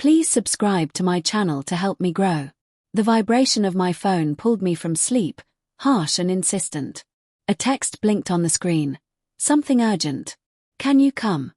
Please subscribe to my channel to help me grow. The vibration of my phone pulled me from sleep, harsh and insistent. A text blinked on the screen. Something urgent. Can you come?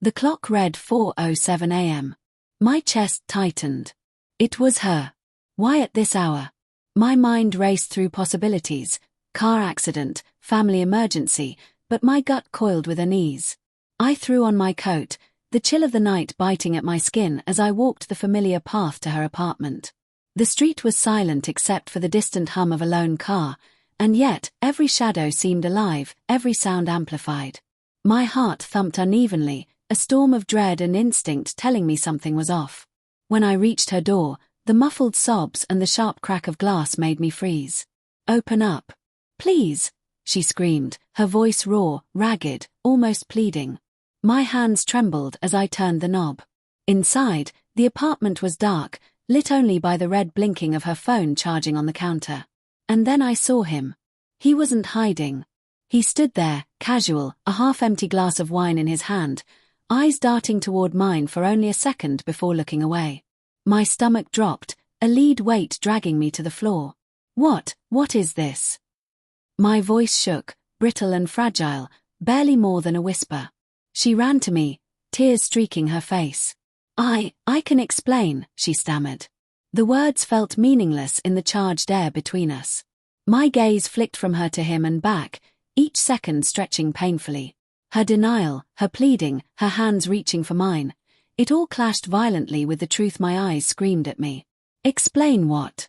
The clock read 4:07 a.m. My chest tightened. It was her. Why at this hour? My mind raced through possibilities: car accident, family emergency, but my gut coiled with unease. I threw on my coat, the chill of the night biting at my skin as I walked the familiar path to her apartment. The street was silent except for the distant hum of a lone car, and yet every shadow seemed alive, every sound amplified. My heart thumped unevenly, a storm of dread and instinct telling me something was off. When I reached her door, the muffled sobs and the sharp crack of glass made me freeze. "Open up. Please," she screamed, her voice raw, ragged, almost pleading. My hands trembled as I turned the knob. Inside, the apartment was dark, lit only by the red blinking of her phone charging on the counter. And then I saw him. He wasn't hiding. He stood there, casual, a half-empty glass of wine in his hand, eyes darting toward mine for only a second before looking away. My stomach dropped, a lead weight dragging me to the floor. What is this? My voice shook, brittle and fragile, barely more than a whisper. She ran to me, tears streaking her face. I can explain," she stammered. The words felt meaningless in the charged air between us. My gaze flicked from her to him and back, each second stretching painfully. Her denial, her pleading, her hands reaching for mine. It all clashed violently with the truth my eyes screamed at me. "Explain what?"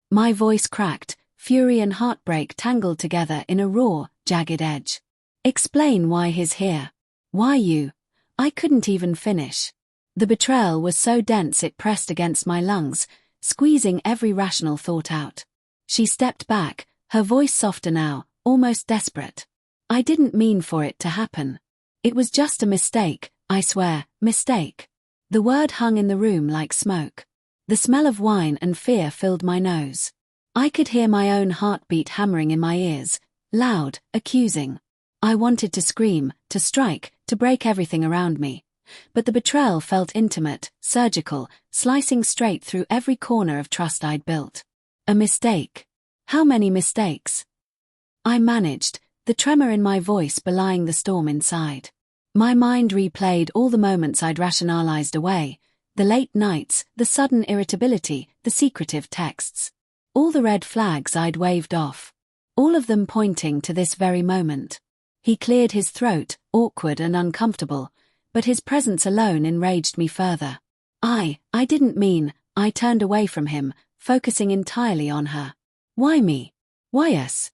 My voice cracked, fury and heartbreak tangled together in a raw, jagged edge. "Explain why he's here. Why you?" I couldn't even finish. The betrayal was so dense it pressed against my lungs, squeezing every rational thought out. She stepped back, her voice softer now, almost desperate. "I didn't mean for it to happen. It was just a mistake, I swear, mistake." The word hung in the room like smoke. The smell of wine and fear filled my nose. I could hear my own heartbeat hammering in my ears, loud, accusing. I wanted to scream, to strike, to break everything around me. But the betrayal felt intimate, surgical, slicing straight through every corner of trust I'd built. A mistake. How many mistakes? I managed, the tremor in my voice belying the storm inside. My mind replayed all the moments I'd rationalized away, the late nights, the sudden irritability, the secretive texts. All the red flags I'd waved off. All of them pointing to this very moment. He cleared his throat, awkward and uncomfortable, but his presence alone enraged me further. I didn't mean. I turned away from him, focusing entirely on her. Why me? Why us?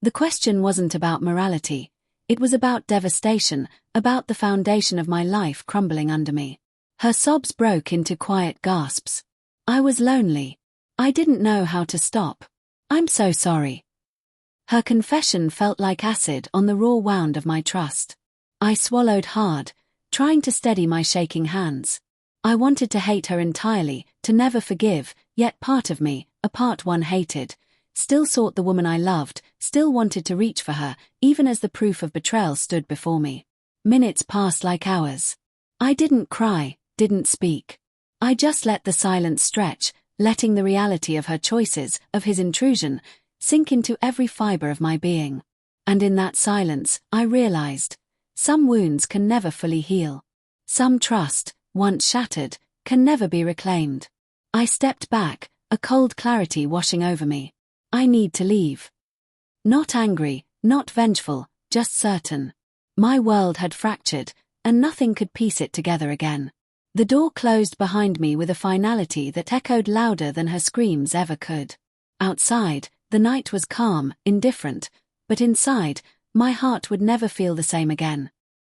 The question wasn't about morality. It was about devastation, about the foundation of my life crumbling under me. Her sobs broke into quiet gasps. I was lonely. I didn't know how to stop. "I'm so sorry." Her confession felt like acid on the raw wound of my trust. I swallowed hard, trying to steady my shaking hands. I wanted to hate her entirely, to never forgive, yet part of me, a part one hated, still sought the woman I loved, still wanted to reach for her, even as the proof of betrayal stood before me. Minutes passed like hours. I didn't cry, didn't speak. I just let the silence stretch, letting the reality of her choices, of his intrusion, sink into every fiber of my being. And in that silence, I realized, some wounds can never fully heal. Some trust, once shattered, can never be reclaimed. I stepped back, a cold clarity washing over me. I need to leave. Not angry, not vengeful, just certain. My world had fractured, and nothing could piece it together again. The door closed behind me with a finality that echoed louder than her screams ever could. Outside, the night was calm, indifferent, but inside, my heart would never feel the same again.